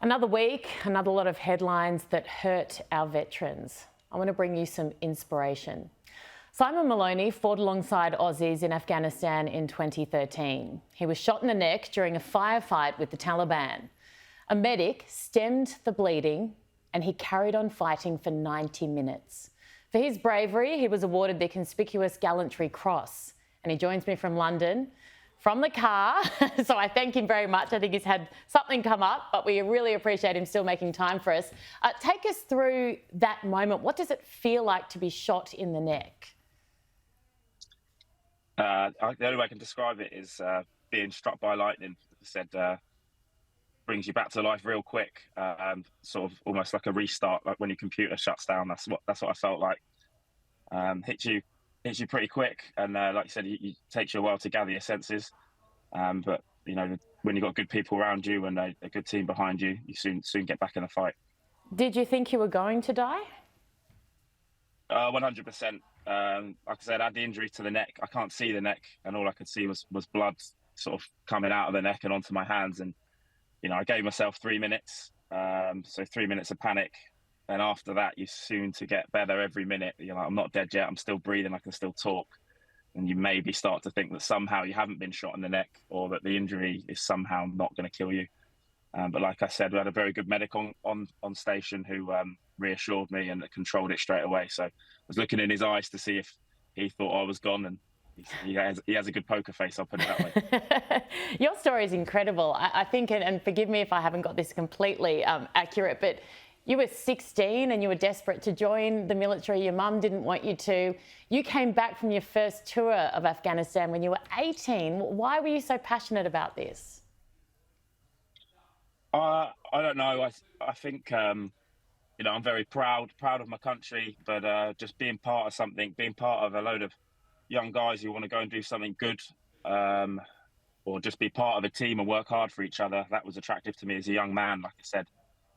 Another week, another lot of headlines that hurt our veterans. I want to bring you some inspiration. Simon Moloney fought alongside Aussies in Afghanistan in 2013. He was shot in the neck during a firefight with the Taliban. A medic stemmed the bleeding and he carried on fighting for 90 minutes. For his bravery, he was awarded the Conspicuous Gallantry Cross. And he joins me from London, from the car. So I thank him very much. I think he's had something come up, but we really appreciate him still making time for us. Take us through that moment. What does it feel like to be shot in the neck? The only way I can describe it is being struck by lightning. As I said, brings you back to life real quick, sort of almost like a restart, like when your computer shuts down. That's what I felt like. Hits you pretty quick, and like you said, it takes you a while to gather your senses. But you know, when you've got good people around you and a good team behind you, you soon get back in the fight. Did you think you were going to die? 100%. Like I said, I had the injury to the neck. I can't see the neck, and all I could see was blood sort of coming out of the neck and onto my hands. And you know, I gave myself 3 minutes, so 3 minutes of panic. And after that, you're soon to get better every minute. You're like, I'm not dead yet. I'm still breathing. I can still talk. And you maybe start to think that somehow you haven't been shot in the neck, or that the injury is somehow not going to kill you. But like I said, we had a very good medic on station who reassured me and controlled it straight away. So I was looking in his eyes to see if he thought I was gone, and he has a good poker face, I'll put it that way. Your story is incredible. I think, and forgive me if I haven't got this completely accurate, but you were 16 and you were desperate to join the military. Your mum didn't want you to. You came back from your first tour of Afghanistan when you were 18. Why were you so passionate about this? I don't know. I think, you know, I'm very proud of my country, but just being part of something, being part of a load of young guys who want to go and do something good, or just be part of a team and work hard for each other, that was attractive to me as a young man. Like I said,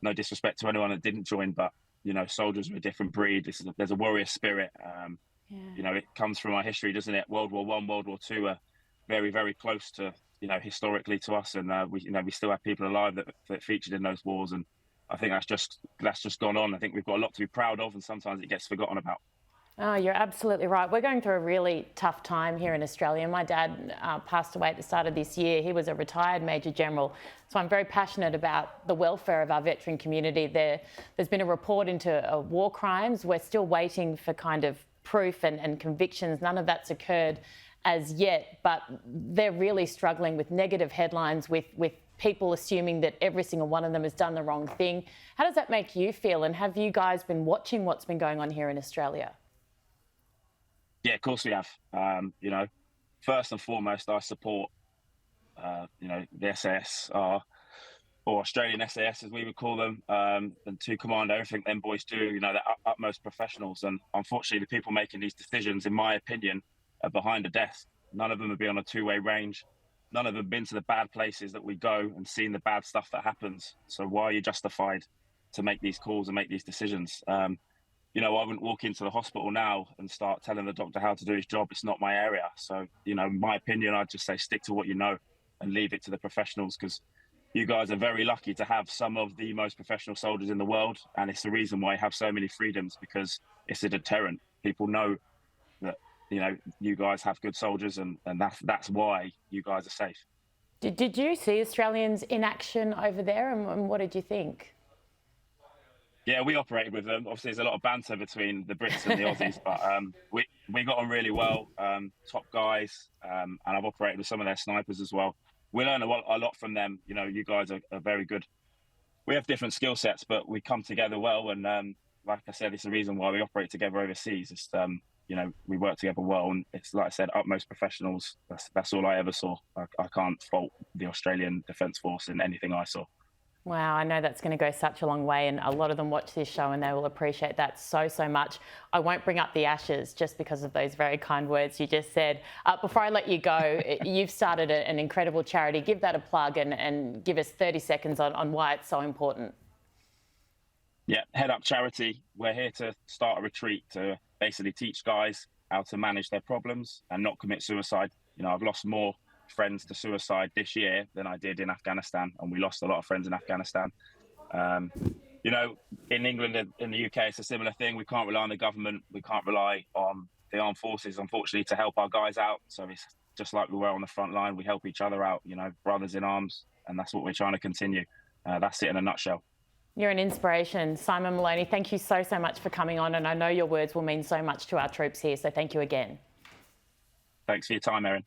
no disrespect to anyone that didn't join, but you know, soldiers are a different breed. There's a warrior spirit. You know, it comes from our history, doesn't it? World War I, World War II are very, very close to, you know, historically to us, and we still have people alive that featured in those wars, and I think that's just gone on. I think we've got a lot to be proud of, and sometimes it gets forgotten about. Oh, you're absolutely right. We're going through a really tough time here in Australia. My dad passed away at the start of this year. He was a retired Major General. So I'm very passionate about the welfare of our veteran community. There's been a report into war crimes. We're still waiting for kind of proof and convictions. None of that's occurred as yet, but they're really struggling with negative headlines, with people assuming that every single one of them has done the wrong thing. How does that make you feel? And have you guys been watching what's been going on here in Australia? Yeah, of course we have. You know, first and foremost, I support, you know, the SAS, or Australian SAS as we would call them, and to command everything them boys do. You know, they're utmost professionals. And unfortunately, the people making these decisions, in my opinion, are behind a desk. None of them have been on a two-way range. None of them have been to the bad places that we go and seen the bad stuff that happens. So why are you justified to make these calls and make these decisions? You know, I wouldn't walk into the hospital now and start telling the doctor how to do his job. It's not my area. So, you know, in my opinion, I'd just say stick to what you know and leave it to the professionals, because you guys are very lucky to have some of the most professional soldiers in the world. And it's the reason why you have so many freedoms, because it's a deterrent. People know that, you know, you guys have good soldiers, and that's why you guys are safe. Did you see Australians in action over there, and what did you think? Yeah, we operated with them. Obviously, there's a lot of banter between the Brits and the Aussies, but we got on really well. Top guys, and I've operated with some of their snipers as well. We learn a lot from them. You know, you guys are very good. We have different skill sets, but we come together well. And like I said, it's the reason why we operate together overseas. It's you know, we work together well, and it's, like I said, utmost professionals. That's all I ever saw. I can't fault the Australian Defence Force in anything I saw. Wow, I know that's going to go such a long way, and a lot of them watch this show and they will appreciate that so much. I won't bring up the ashes just because of those very kind words you just said. Before I let you go, you've started an incredible charity. Give that a plug and give us 30 seconds on why it's so important. Yeah, Head Up Charity. We're here to start a retreat to basically teach guys how to manage their problems and not commit suicide. You know, I've lost more friends to suicide this year than I did in Afghanistan, and we lost a lot of friends in Afghanistan. You know, in England and in the UK, it's a similar thing. We can't rely on the government. We can't rely on the armed forces, unfortunately, to help our guys out. So it's just like we were on the front line. We help each other out, you know, brothers in arms. And that's what we're trying to continue. That's it in a nutshell. You're an inspiration. Simon Moloney, thank you so much for coming on. And I know your words will mean so much to our troops here. So thank you again. Thanks for your time, Erin.